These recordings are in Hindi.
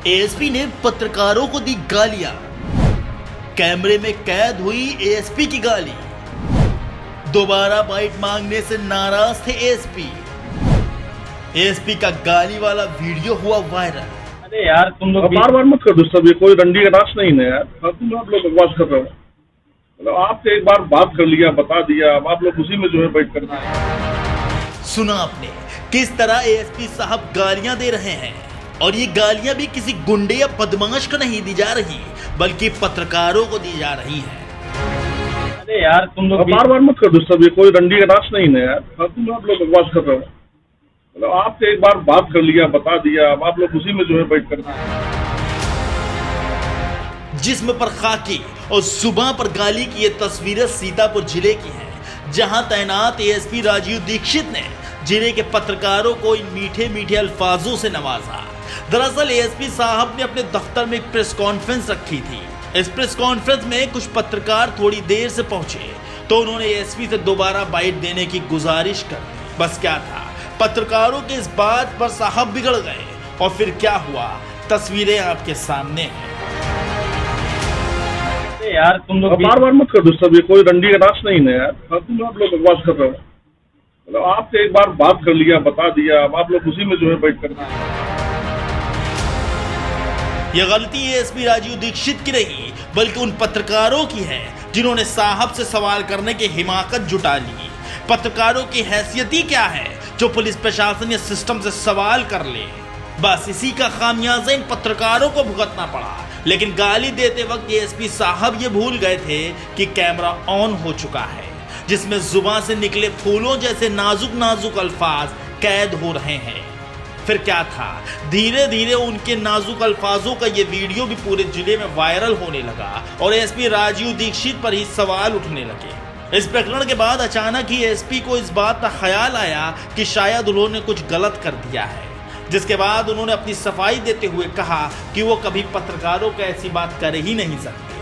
एएसपी ने पत्रकारों को दी गालियां। कैमरे में कैद हुई एएसपी की गाली। दोबारा बाइट मांगने से नाराज थे एएसपी। एएसपी का गाली वाला वीडियो हुआ वायरल। अरे यार तुम लोग बार बार मत कर डिस्टर्ब, ये कोई रंडी का नाच नहीं है यार। तुम आप लोग बकवास कर रहे हो। मतलब आपसे एक बार बात कर लिया, बता दिया, अब आप लोग उसी में जो है बैठ कर। सुना आपने किस तरह एएसपी साहब गालियां दे रहे हैं, और ये गालियां भी किसी गुंडे या बदमाश को नहीं दी जा रही, बल्कि पत्रकारों को दी जा रही हैं। अरे यार तुम लोग बार बार मत कर डिस्टर्ब, ये कोई रंडी का नाच नहीं है यार। तुम आप लोग बकवास कर रहे हो। मतलब आपसे एक बार बात कर लिया, बता दिया, अब आप लोग उसी में जो है बैठ कर। जिस्म पर खाकी और जुबान पर गाली की ये तस्वीरें सीतापुर जिले की हैं, जहां तैनात एएसपी राजीव दीक्षित ने जिले के पत्रकारों को इन मीठे मीठे अल्फाजों से नवाजा। दरअसल एएसपी साहब ने अपने दफ्तर में एक प्रेस कॉन्फ्रेंस रखी थी। इस प्रेस कॉन्फ्रेंस में कुछ पत्रकार थोड़ी देर से पहुंचे तो उन्होंने एएसपी से दोबारा बाइट देने की गुजारिश कर दी। बस क्या था, पत्रकारों के इस बात पर साहब बिगड़ गए, और फिर क्या हुआ तस्वीरें आपके सामने हैं। यार तुम लोग बार बार मत कर डिस्टर्ब, ये कोई रंडी का नाच नहीं है यार। तुम आप लोग बकवास कर रहे हो। मतलब आपसे एक बार बात कर लिया, बता दिया, अब आप लोग उसी में जो है बैठ कर। यह गलती एएसपी राजीव दीक्षित की नहीं, बल्कि उन पत्रकारों की है जिन्होंने साहब से सवाल करने की हिमाकत जुटा ली। पत्रकारों की हैसियत ही क्या है जो पुलिस प्रशासन या सिस्टम से सवाल कर ले। बस इसी का खामियाजा इन पत्रकारों को भुगतना पड़ा। लेकिन गाली देते वक्त एएसपी साहब ये भूल गए थे कि कैमरा ऑन हो चुका है, जिसमें जुबान से निकले फूलों जैसे नाजुक नाजुक अल्फाज कैद हो रहे हैं। फिर क्या था, धीरे धीरे उनके नाजुक अल्फाजों का ये वीडियो भी पूरे जिले में वायरल होने लगा और एएसपी राजीव दीक्षित पर ही सवाल उठने लगे। इस प्रकरण के बाद अचानक ही एएसपी को इस बात का ख्याल आया कि शायद उन्होंने कुछ गलत कर दिया है, जिसके बाद उन्होंने अपनी सफाई देते हुए कहा कि वो कभी पत्रकारों को ऐसी बात कर ही नहीं सकते।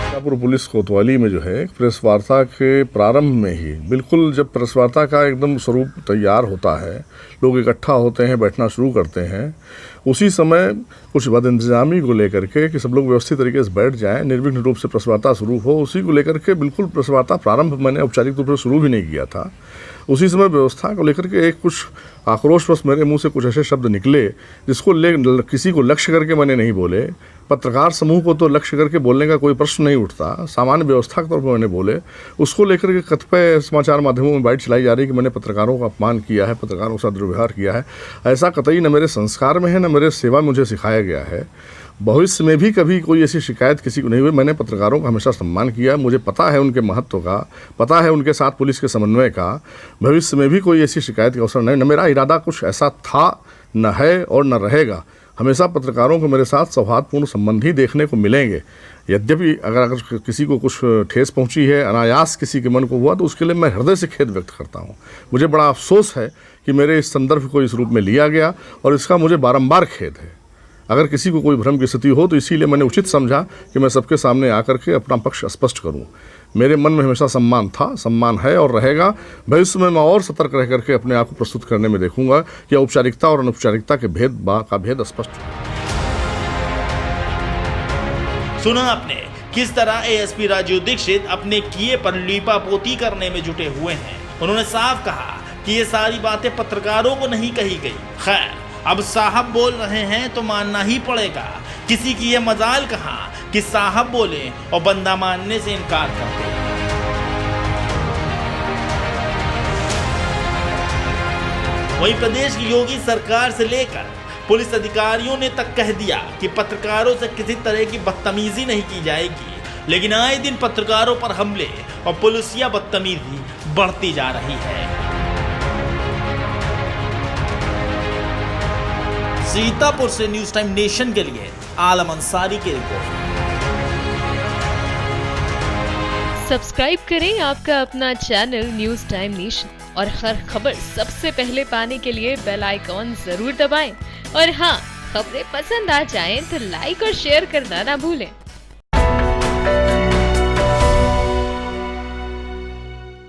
सीतापुर पुलिस कोतवाली में जो है प्रेस वार्ता के प्रारंभ में ही, बिल्कुल जब प्रेस वार्ता का एकदम स्वरूप तैयार होता है, लोग इकट्ठा होते हैं, बैठना शुरू करते हैं, उसी समय कुछ बद इंतजामी को लेकर के कि सब लोग व्यवस्थित तरीके से बैठ जाएं, निर्विघ्न रूप से प्रेस वार्ता शुरू हो, उसी को लेकर के बिल्कुल प्रेस वार्ता प्रारंभ मैंने औपचारिक रूप से शुरू भी नहीं किया था। उसी समय व्यवस्था को लेकर के एक कुछ आक्रोशवश मेरे मुंह से कुछ ऐसे शब्द निकले जिसको किसी को लक्ष्य करके मैंने नहीं बोले। पत्रकार समूह को तो लक्ष्य करके बोलने का कोई प्रश्न नहीं उठता, सामान्य व्यवस्था के तौर पर मैंने बोले। उसको लेकर के कतिपय समाचार माध्यमों में बाइट चलाई जा रही कि मैंने पत्रकारों का अपमान किया है, पत्रकारों के साथ दुर्व्यवहार किया है। ऐसा कतई न मेरे संस्कार में है, न मेरे सेवा में मुझे सिखाया गया है। भविष्य में भी कभी कोई ऐसी शिकायत किसी को नहीं हुई। मैंने पत्रकारों का हमेशा सम्मान किया, मुझे पता है उनके महत्व का, पता है उनके साथ पुलिस के समन्वय का। भविष्य में भी कोई ऐसी शिकायत का अवसर नहीं, न मेरा इरादा कुछ ऐसा था, न है और न रहेगा। हमेशा पत्रकारों को मेरे साथ सौहार्दपूर्ण संबंध ही देखने को मिलेंगे। यद्यपि अगर किसी को कुछ ठेस पहुंची है, अनायास किसी के मन को हुआ, तो उसके लिए मैं हृदय से खेद व्यक्त करता हूं। मुझे बड़ा अफसोस है कि मेरे इस संदर्भ को इस रूप में लिया गया, और इसका मुझे बारंबार खेद है। अगर किसी को कोई भ्रम की स्थिति हो तो इसीलिए मैंने उचित समझा कि मैं सबके सामने आकर के अपना पक्ष स्पष्ट करूं। मेरे मन में हमेशा सम्मान था, सम्मान है और रहेगा। भविष्य में मैं और सतर्क रह करके अपने आप को प्रस्तुत करने में देखूंगा कि औपचारिकता और अनौपचारिकता के भेद स्पष्ट हो। सुना आपने किस तरह एएसपी राजीव दीक्षित अपने किए पर लीपापोती करने में जुटे हुए हैं। उन्होंने साफ कहा कि ये सारी बातें पत्रकारों को नहीं कही गई। खैर, अब साहब बोल रहे हैं तो मानना ही पड़ेगा। किसी की ये मजाल कहाँ कि साहब बोले और बंदा मानने से इनकार कर दे। वहीं प्रदेश की योगी सरकार से लेकर पुलिस अधिकारियों ने तक कह दिया कि पत्रकारों से किसी तरह की बदतमीजी नहीं की जाएगी, लेकिन आए दिन पत्रकारों पर हमले और पुलिसिया बदतमीजी बढ़ती जा रही है। सीतापुर से न्यूज टाइम नेशन के लिए आलम अंसारी की रिपोर्ट। सब्सक्राइब करें आपका अपना चैनल न्यूज टाइम नेशन, और हर खबर सबसे पहले पाने के लिए बेल आइकॉन जरूर दबाएं। और हाँ, खबरें पसंद आ जाएं तो लाइक और शेयर करना ना भूलें।